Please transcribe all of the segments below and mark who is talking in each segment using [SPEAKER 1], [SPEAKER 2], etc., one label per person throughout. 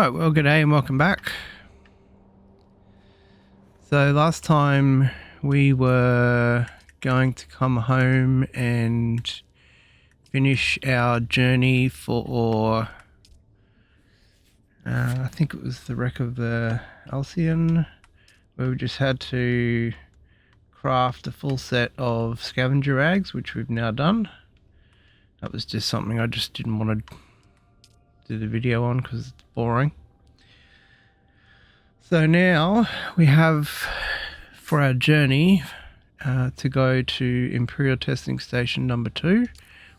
[SPEAKER 1] Alright, well, g'day and welcome back. So last time we were going to come home and finish our journey for, I think it was the wreck of the Alcyon, where we just had to craft a full set of scavenger rags, which we've now done. That was just something I just didn't want to do the video on because it's boring. So now we have, for our journey, to go to Imperial testing station number 2,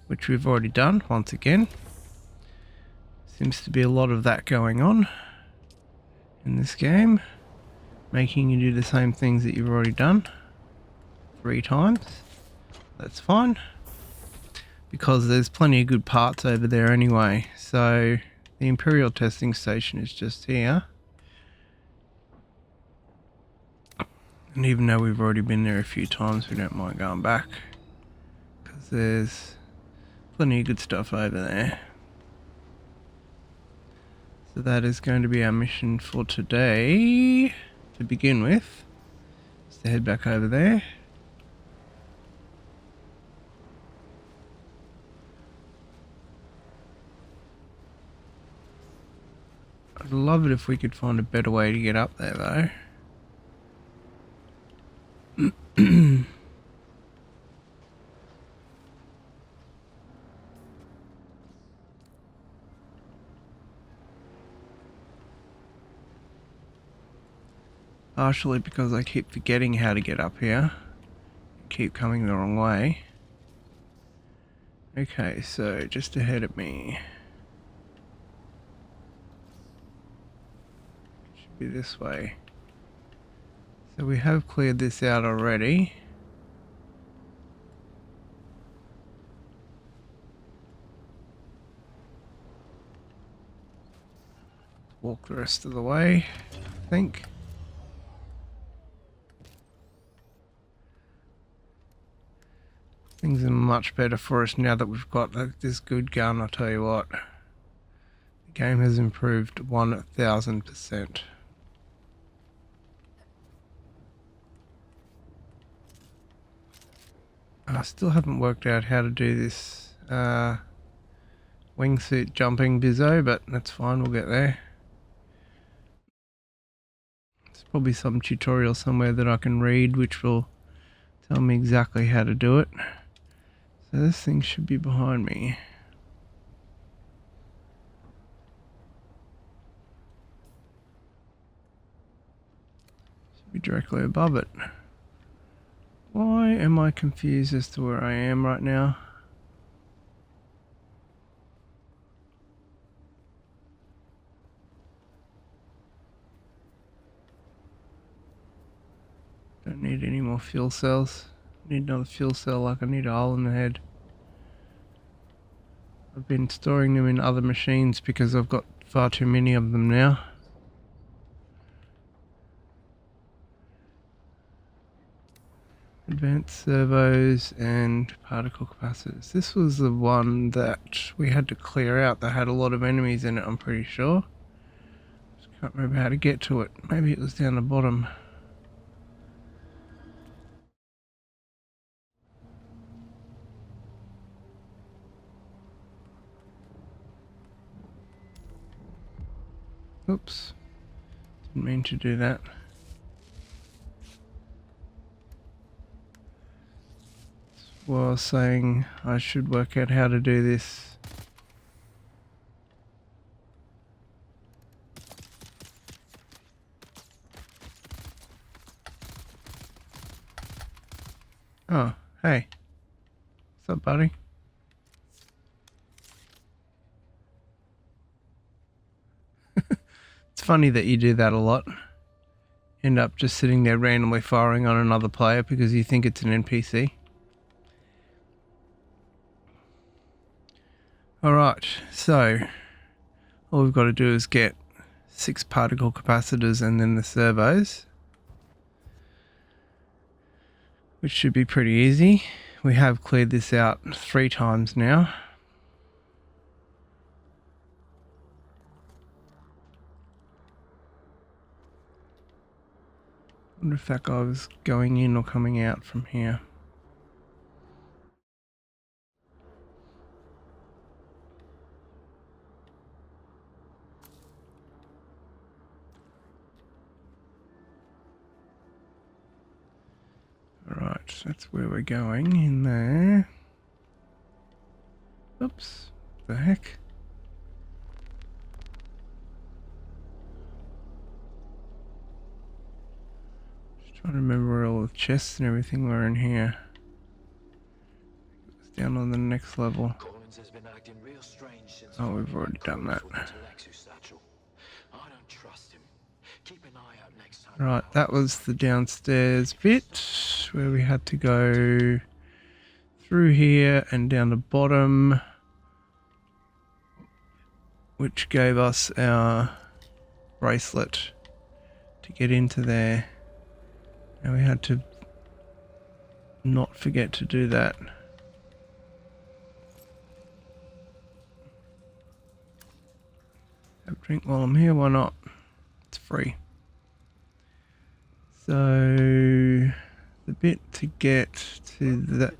[SPEAKER 1] which we've already done once again. Seems to be a lot of that going on in this game, making you do the same things that you've already done 3 times. That's fine, because there's plenty of good parts over there anyway. So the Imperial testing station is just here. And even though we've already been there a few times, we don't mind going back, because there's plenty of good stuff over there. So that is going to be our mission for today, to begin with, is to head back over there. I'd love it if we could find a better way to get up there though. Partially because I keep forgetting how to get up here. Keep coming the wrong way. Okay, so just ahead of me. Should be this way. So we have cleared this out already. Walk the rest of the way, I think. Things are much better for us now that we've got this good gun, I'll tell you what. The game has improved 1000%. I still haven't worked out how to do this wingsuit jumping bizzo, but that's fine, we'll get there. There's probably some tutorial somewhere that I can read which will tell me exactly how to do it. So this thing should be behind me. Should be directly above it. Why am I confused as to where I am right now? Don't need any more fuel cells. Need another fuel cell like I need a hole in the head. I've been storing them in other machines because I've got far too many of them now. Advanced servos and particle capacitors. This was the one that we had to clear out that had a lot of enemies in it, I'm pretty sure. Just can't remember how to get to it. Maybe it was down the bottom. Oops. Didn't mean to do that. Well, I was saying I should work out how to do this. Oh, hey. What's up, buddy? It's funny that you do that a lot. End up just sitting there randomly firing on another player because you think it's an NPC. Alright, so all we've got to do is get 6 particle capacitors and then the servos, which should be pretty easy. We have cleared this out 3 times now. wonder if that guy was going in or coming out from here. Alright, that's where we're going, in there. Oops, what the heck? Just trying to remember where all the chests and everything were in here. It was down on the next level. Oh, we've already done that. Right, that was the downstairs bit where we had to go through here and down the bottom, which gave us our bracelet to get into there. And we had to not forget to do that. Have a drink while I'm here, why not? It's free. So the bit to get to that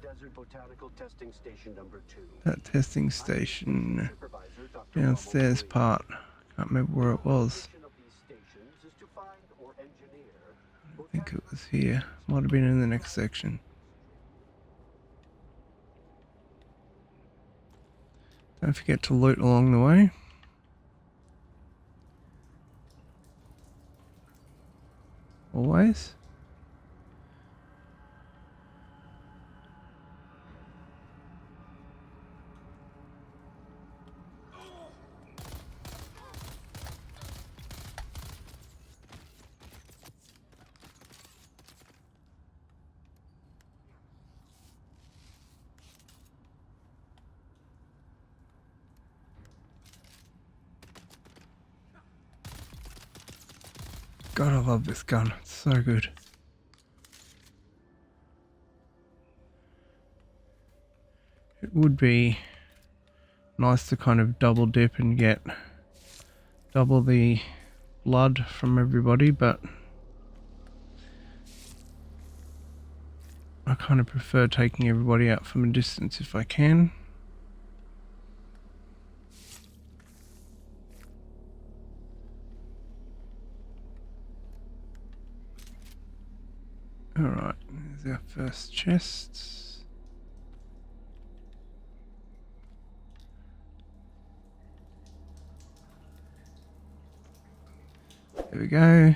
[SPEAKER 1] testing station downstairs part, can't remember where it was. I don't think it was here. Might have been in the next section. Don't forget to loot along the way. Always. God, I love this gun. It's so good. It would be nice to kind of double dip and get double the blood from everybody, but I kind of prefer taking everybody out from a distance if I can. Alright, there's our first chests. There we go.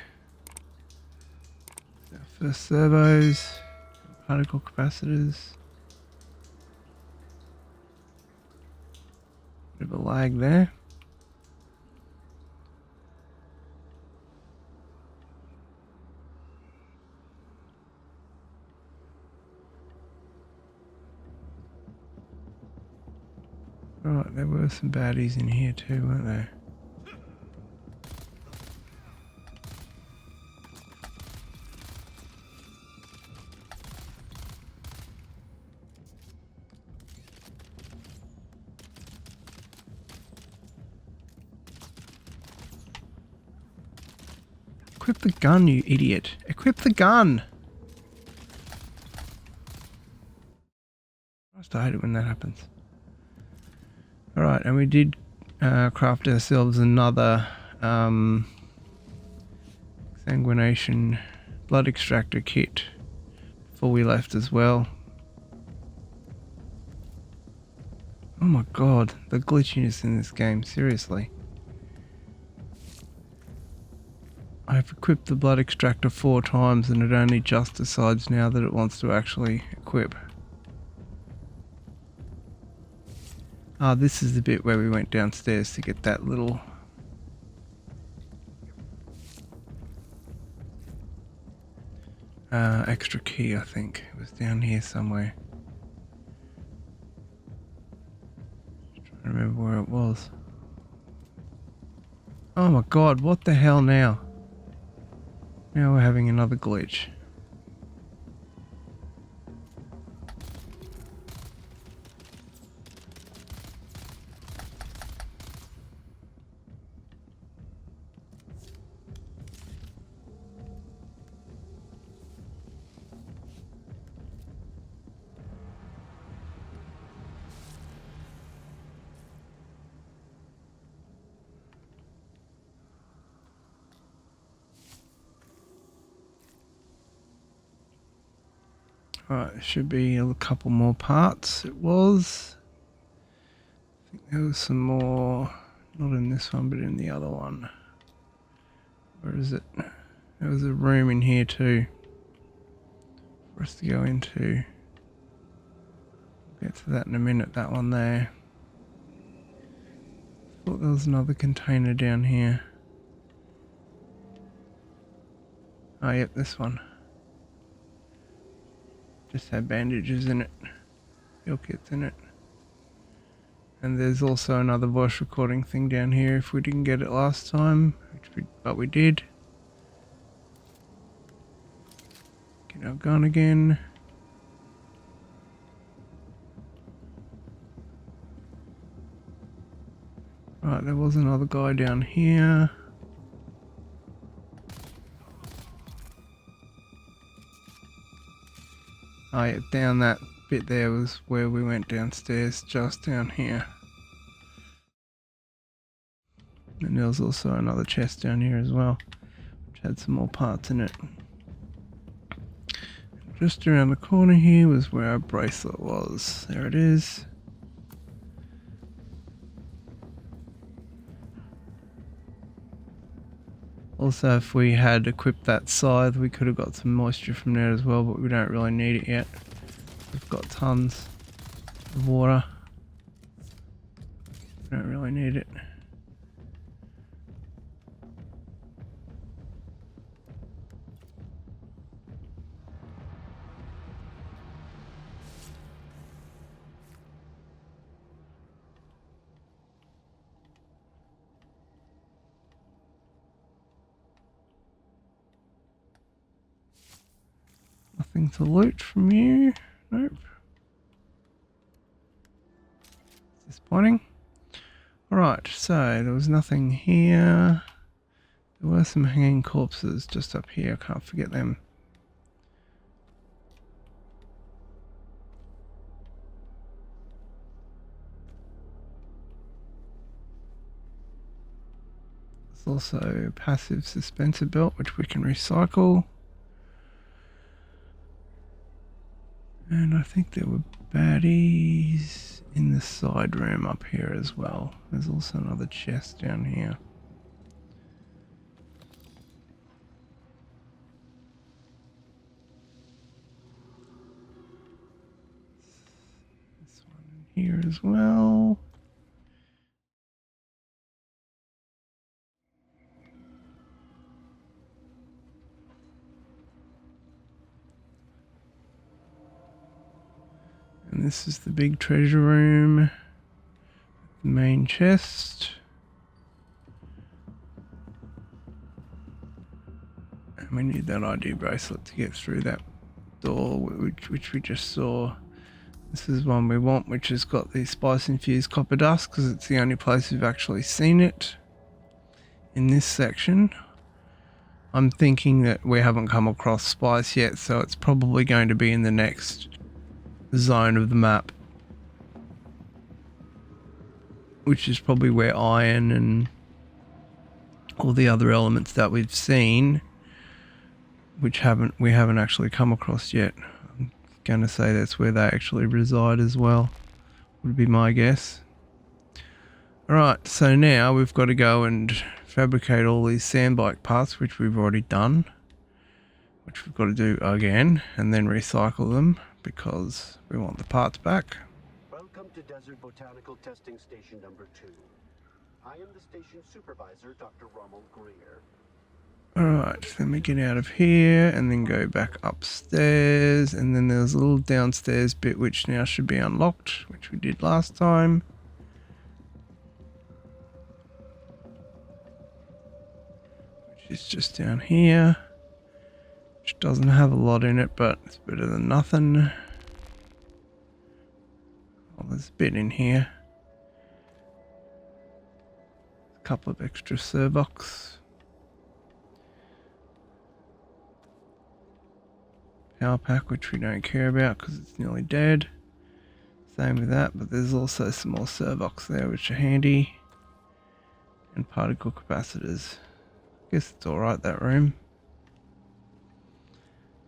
[SPEAKER 1] There's our first servos, particle capacitors. Bit of a lag there. Right, there were some baddies in here too, weren't there? Equip the gun, you idiot. Equip the gun! I hate it when that happens. Alright, and we did craft ourselves another sanguination blood extractor kit before we left as well. Oh my god, the glitchiness in this game, seriously. I've equipped the blood extractor 4 times and it only just decides now that it wants to actually equip. Ah, this is the bit where we went downstairs to get that little extra key, I think. It was down here somewhere. Just trying to remember where it was. Oh my god, what the hell now? Now we're having another glitch. Right, there should be a couple more parts. It was. I think there was some more, not in this one, but in the other one. Where is it? There was a room in here too for us to go into. We'll get to that in a minute, that one there. Thought there was another container down here. Oh, yep, this one. Just had bandages in it. Heal kits in it. And there's also another voice recording thing down here if we didn't get it last time, but we did. Get our gun again. Right, there was another guy down here. Oh yeah, down that bit there was where we went downstairs, just down here. And there was also another chest down here as well, which had some more parts in it. Just around the corner here was where our bracelet was. There it is. Also, if we had equipped that scythe, we could have got some moisture from there as well, but we don't really need it yet. We've got tons of water. We don't really need it. Nothing to loot from you. Nope. Disappointing. Alright, so there was nothing here. There were some hanging corpses just up here. I can't forget them. There's also a passive suspensor belt which we can recycle. And I think there were baddies in the side room up here as well. There's also another chest down here. This one in here as well. And this is the big treasure room, the main chest. And we need that ID bracelet to get through that door, which we just saw. This is one we want, which has got the spice infused copper dust, because it's the only place we've actually seen it in this section. I'm thinking that we haven't come across spice yet, so it's probably going to be in the next zone of the map, which is probably where iron and all the other elements that we've seen, which we haven't actually come across yet. I'm gonna say that's where they actually reside as well, would be my guess. Alright, so now we've got to go and fabricate all these Sandbike parts, which we've already done, which we've got to do again, and then recycle them because we want the parts back.
[SPEAKER 2] Welcome to Desert Botanical Testing Station number 2. I am the station supervisor, Dr. Rommel Greer.
[SPEAKER 1] Alright, let me get out of here and then go back upstairs, and then there's a little downstairs bit which now should be unlocked, which we did last time. Which is just down here. Which doesn't have a lot in it, but it's better than nothing. Oh, there's a bit in here. A couple of extra servox. Power pack, which we don't care about because it's nearly dead. Same with that, but there's also some more servox there which are handy. And particle capacitors. Guess it's alright, that room.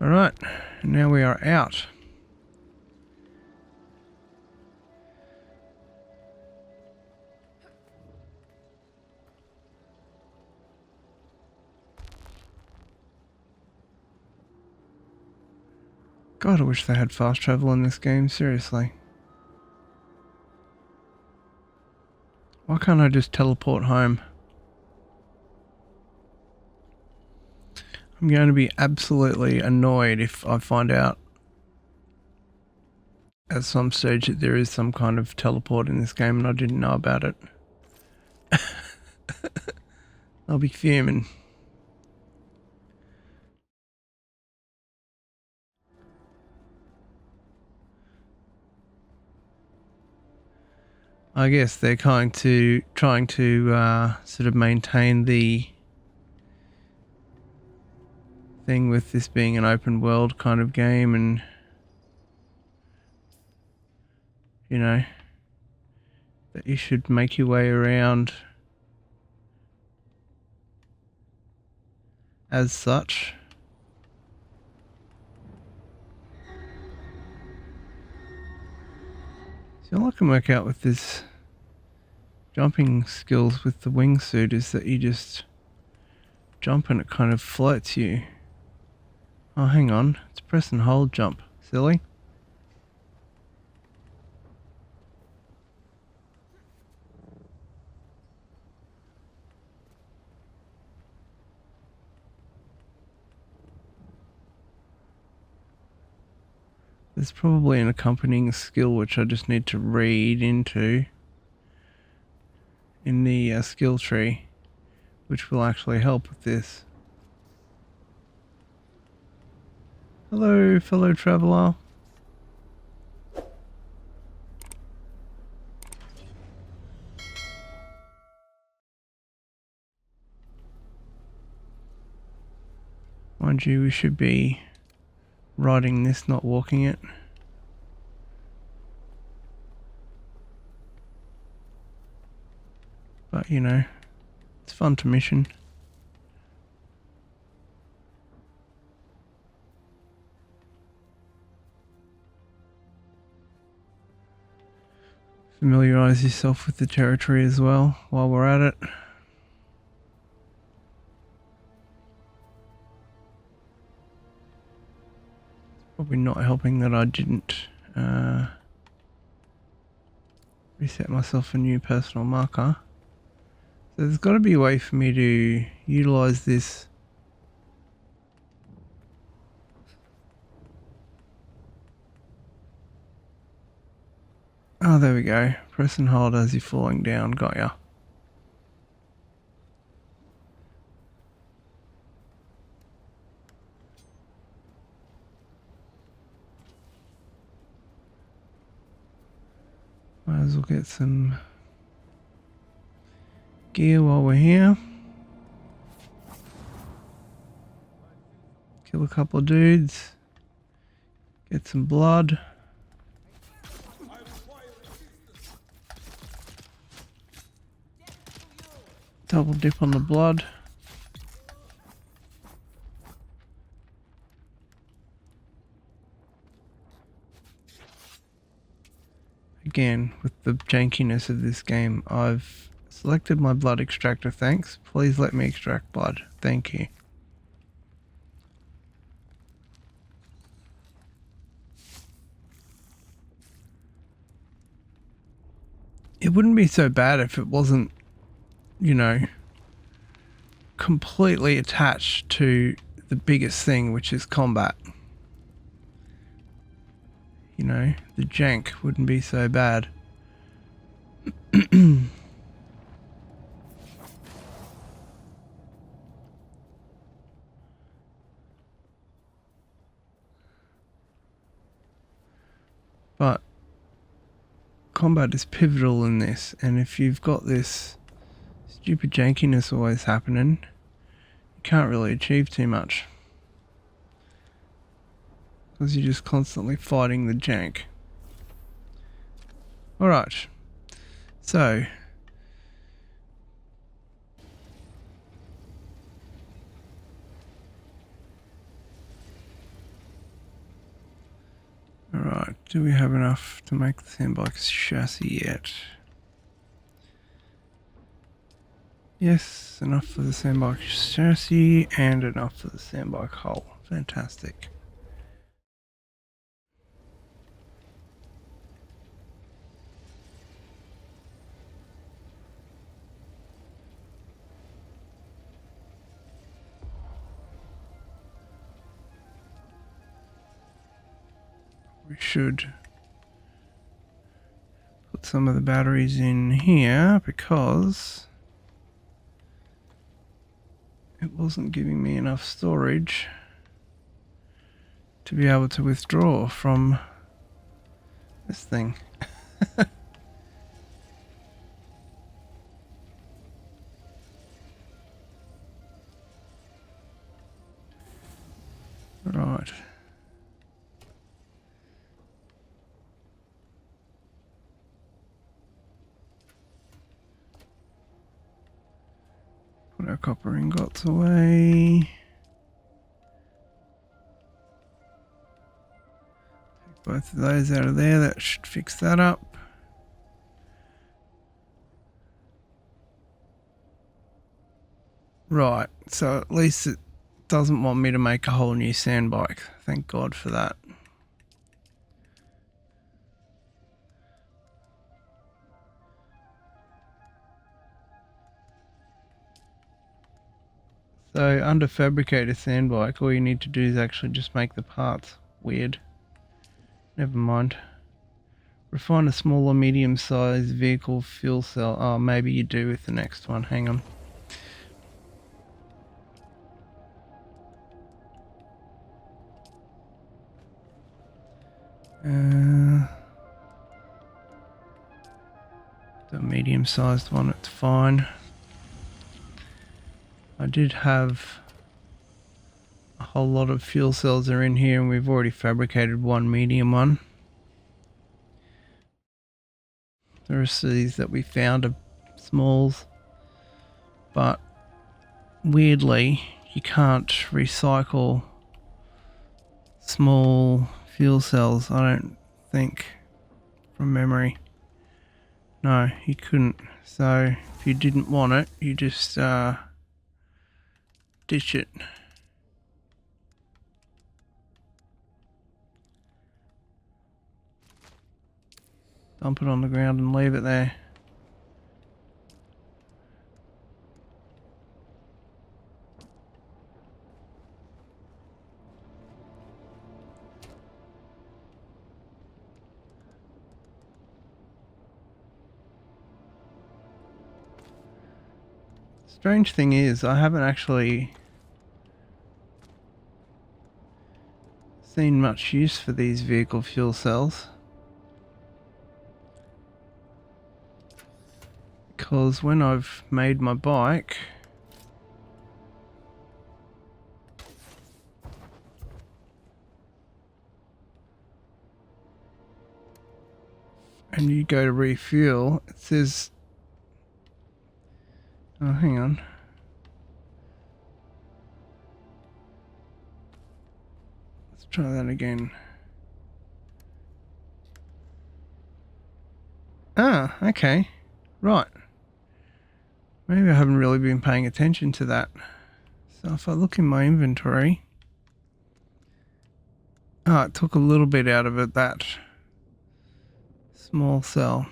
[SPEAKER 1] Alright, now we are out. God, I wish they had fast travel in this game, seriously. Why can't I just teleport home? I'm going to be absolutely annoyed if I find out at some stage that there is some kind of teleport in this game and I didn't know about it. I'll be fuming. I guess they're trying to sort of maintain the thing with this being an open world kind of game, and you know that you should make your way around as such. So all I can work out with this jumping skills with the wingsuit is that you just jump and it kind of floats you. Oh, hang on. It's press and hold jump. Silly. There's probably an accompanying skill which I just need to read into in the skill tree, which will actually help with this. Hello, fellow traveller. Mind you, we should be riding this, not walking it. But, you know, it's fun to mission. Familiarise yourself with the territory as well while we're at it. Probably not helping that I didn't reset myself a new personal marker. So there's got to be a way for me to utilise this. Oh, there we go. Press and hold as you're falling down. Got ya. Might as well get some gear while we're here. Kill a couple of dudes. Get some blood. Double dip on the blood. Again, with the jankiness of this game, I've selected my blood extractor, thanks. Please let me extract blood. Thank you. It wouldn't be so bad if it wasn't, you know, completely attached to the biggest thing, which is combat. You know, the jank wouldn't be so bad. But combat is pivotal in this, and if you've got this stupid jankiness always happening, you can't really achieve too much. Because you're just constantly fighting the jank. Alright, so alright, do we have enough to make the Sandbike chassis yet? Yes, enough for the Sandbike chassis and enough for the Sandbike hull. Fantastic. we should put some of the batteries in here because it wasn't giving me enough storage to be able to withdraw from this thing. Right. Put our copper ingots away. Take both of those out of there. That should fix that up. Right. So at least it doesn't want me to make a whole new Sandbike. Thank God for that. So under Fabricate a Sandbike, all you need to do is actually just make the parts. Weird. Never mind. Refine a small or medium-sized vehicle fuel cell. Oh, maybe you do with the next one. Hang on. The medium-sized one, it's fine. I did have a whole lot of fuel cells are in here, and we've already fabricated one medium one. The rest of these that we found are smalls, but weirdly you can't recycle small fuel cells, I don't think, from memory. No, you couldn't. So if you didn't want it, you just ditch it. Dump it on the ground and leave it there. Strange thing is, I haven't actually seen much use for these vehicle fuel cells. Because when I've made my bike, and you go to refuel, it says, oh, hang on. Let's try that again. Ah, okay. Right. Maybe I haven't really been paying attention to that. So if I look in my inventory, it took a little bit out of it, that small cell.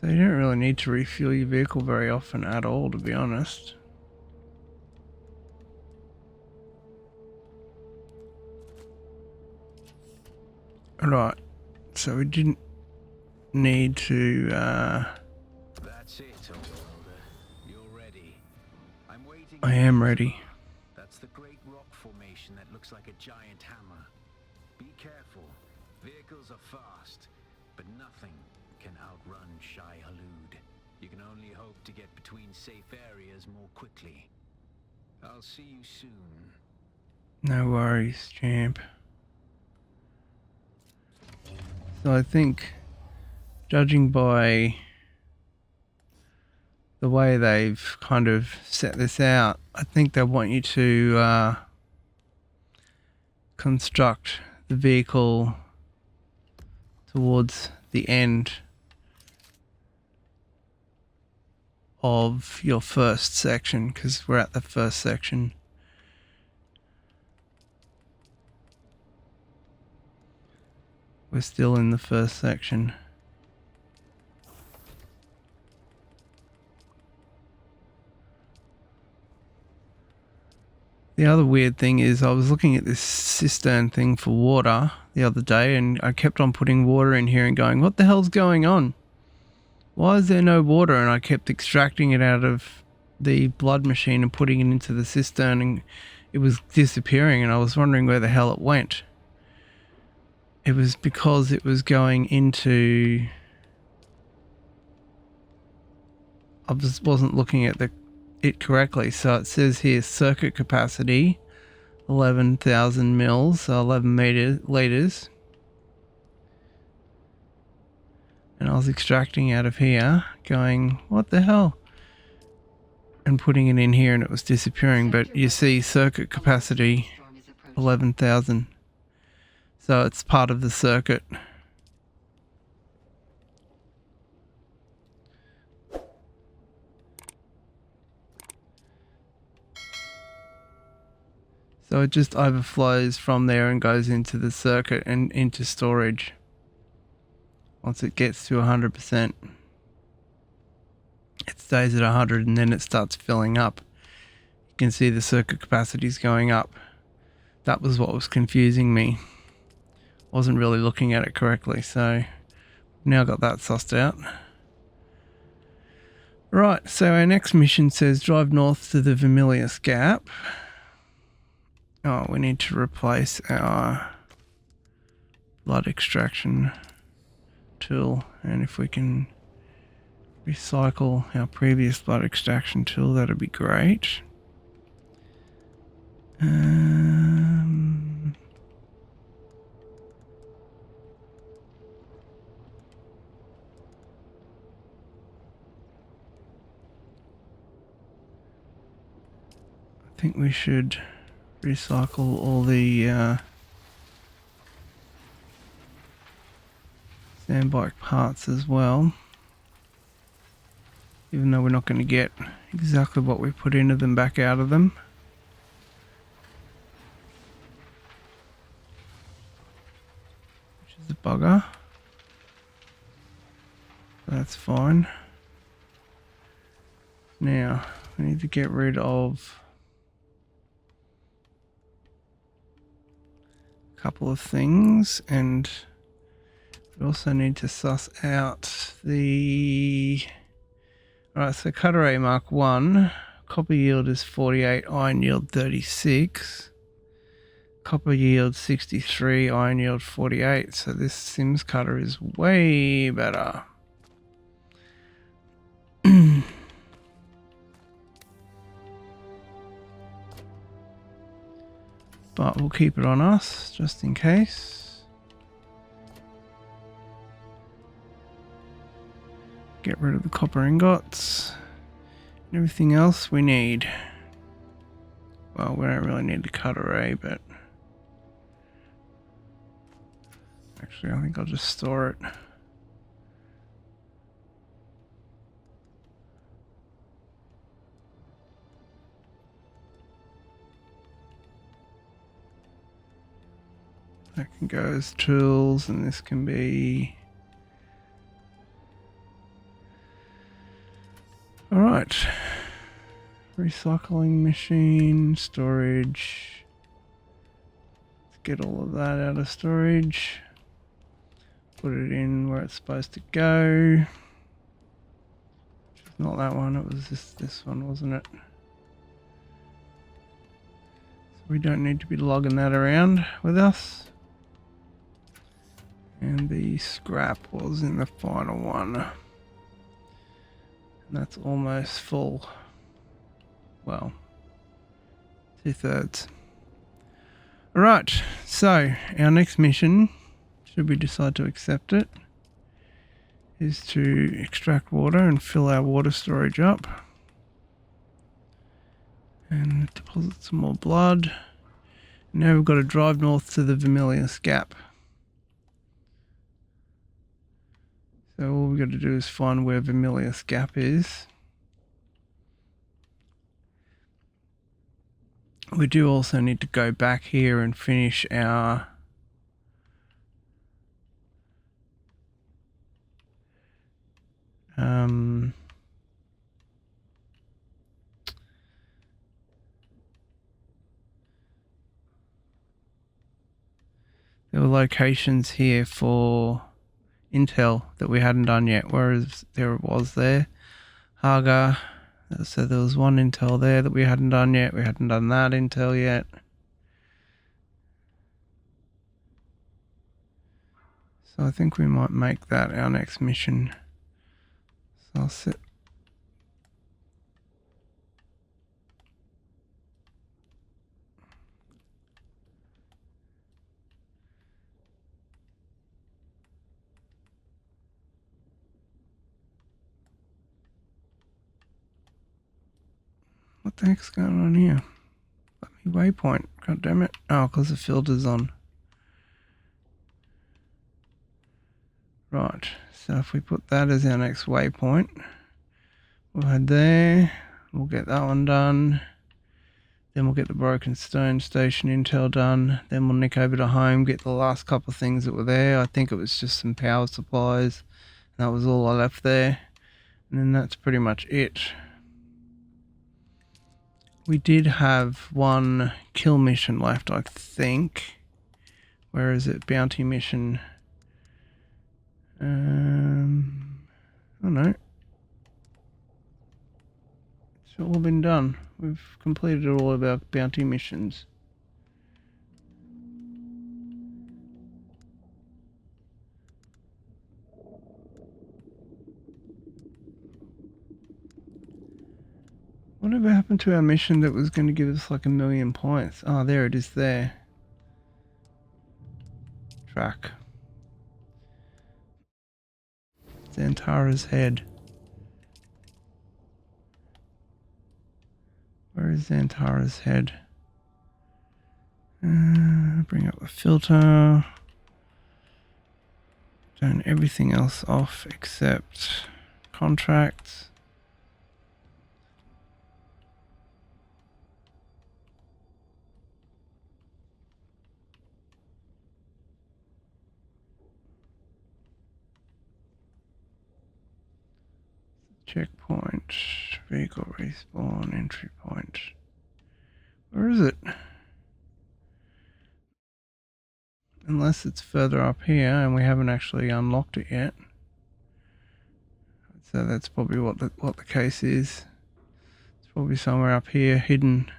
[SPEAKER 1] So you don't really need to refuel your vehicle very often at all, to be honest. Right, so we didn't need to
[SPEAKER 3] That's it, Overlorder. You're ready. I'm waiting.
[SPEAKER 1] I am ready.
[SPEAKER 3] That's the great rock formation that looks like a giant hammer. Be careful. Vehicles are fast, but nothing can outrun Shai Halud. You can only hope to get between safe areas more quickly. I'll see you soon.
[SPEAKER 1] No worries, champ. So I think, judging by the way they've kind of set this out, I think they want you to construct the vehicle towards the end of your first section, because we're at the first section. We're still in the first section. The other weird thing is I was looking at this cistern thing for water the other day, and I kept on putting water in here and going, what the hell's going on? Why is there no water? And I kept extracting it out of the blood machine and putting it into the cistern, and it was disappearing, and I was wondering where the hell it went. It was because it was going into... I just wasn't looking at it correctly. So it says here circuit capacity 11,000 mils, so 11 liters. And I was extracting out of here, going, what the hell? And putting it in here, and it was disappearing. But you see circuit capacity 11,000. So it's part of the circuit. So it just overflows from there and goes into the circuit and into storage once it gets to 100%. It stays at 100 and then it starts filling up. You can see the circuit capacity is going up. That was what was confusing me. Wasn't really looking at it correctly, so now got that sussed out. Right, so our next mission says drive north to the Vermilius Gap. Oh, we need to replace our blood extraction tool, and if we can recycle our previous blood extraction tool, that'd be great. I think we should recycle all the Sandbike parts as well, even though we're not going to get exactly what we put into them back out of them. Which is a bugger. That's fine. Now, we need to get rid of a couple of things, and we also need to suss out the... Alright, so Cutter A Mark 1, copper yield is 48, iron yield 36. Copper yield 63, iron yield 48, so this Sims cutter is way better. But we'll keep it on us, just in case. Get rid of the copper ingots. And everything else we need. Well, we don't really need the cutter A, but... Actually, I think I'll just store it. That can go as tools, and this can be... Alright. Recycling machine, storage. Let's get all of that out of storage. Put it in where it's supposed to go. Which is not that one, it was this one, wasn't it? So we don't need to be logging that around with us. And the scrap was in the final one. And that's almost full. Well, 2/3. Alright, so our next mission, should we decide to accept it, is to extract water and fill our water storage up. And deposit some more blood. Now we've got to drive north to the Vermilius Gap. So all we've got to do is find where Vermilius Gap is. We do also need to go back here and finish our locations here for intel that we hadn't done yet, whereas there was there. Haga, so there was one intel there that we hadn't done yet. We hadn't done that intel yet. So I think we might make that our next mission. So I'll sit. What the heck's going on here? Let me waypoint. God damn it. Oh, because the filter's on. Right. So if we put that as our next waypoint, we'll head there. We'll get that one done. Then we'll get the Broken Stone Station intel done. Then we'll nick over to home, get the last couple of things that were there. I think it was just some power supplies. That was all I left there. And then that's pretty much it. We did have one kill mission left, I think. Where is it? Bounty mission. I don't know. It's all been done. We've completed all of our bounty missions. Whatever happened to our mission that was going to give us like 1,000,000 points? Oh, there it is there. Track. Xantara's head. Where is Xantara's head? Bring up the filter. Turn everything else off except contracts. Checkpoint, vehicle respawn, entry point. Where is it? Unless it's further up here and we haven't actually unlocked it yet. So that's probably what the case is. It's probably somewhere up here, hidden.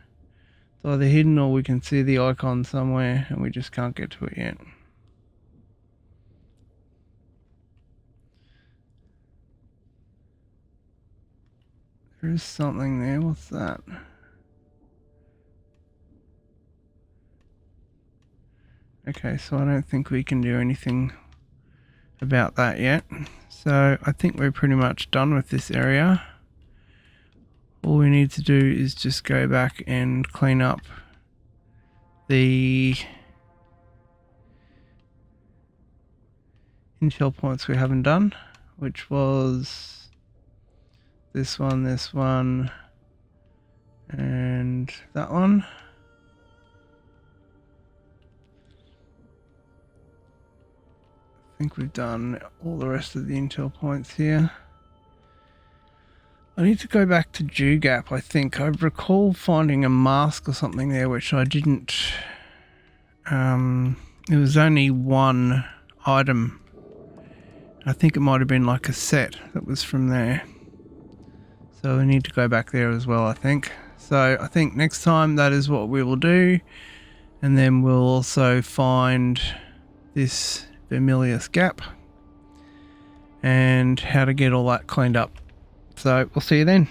[SPEAKER 1] It's either hidden or we can see the icon somewhere and we just can't get to it yet. There is something there. What's that? Okay, so I don't think we can do anything about that yet. So I think we're pretty much done with this area. All we need to do is just go back and clean up the intel points we haven't done, which was this one, and that one. I think we've done all the rest of the intel points here. I need to go back to Dugap, I think. I recall finding a mask or something there, which I didn't... it was only one item. I think it might have been like a set that was from there. So we need to go back there as well, I think. So I think next time that is what we will do. And then we'll also find this Vermilius Gap and how to get all that cleaned up. So we'll see you then.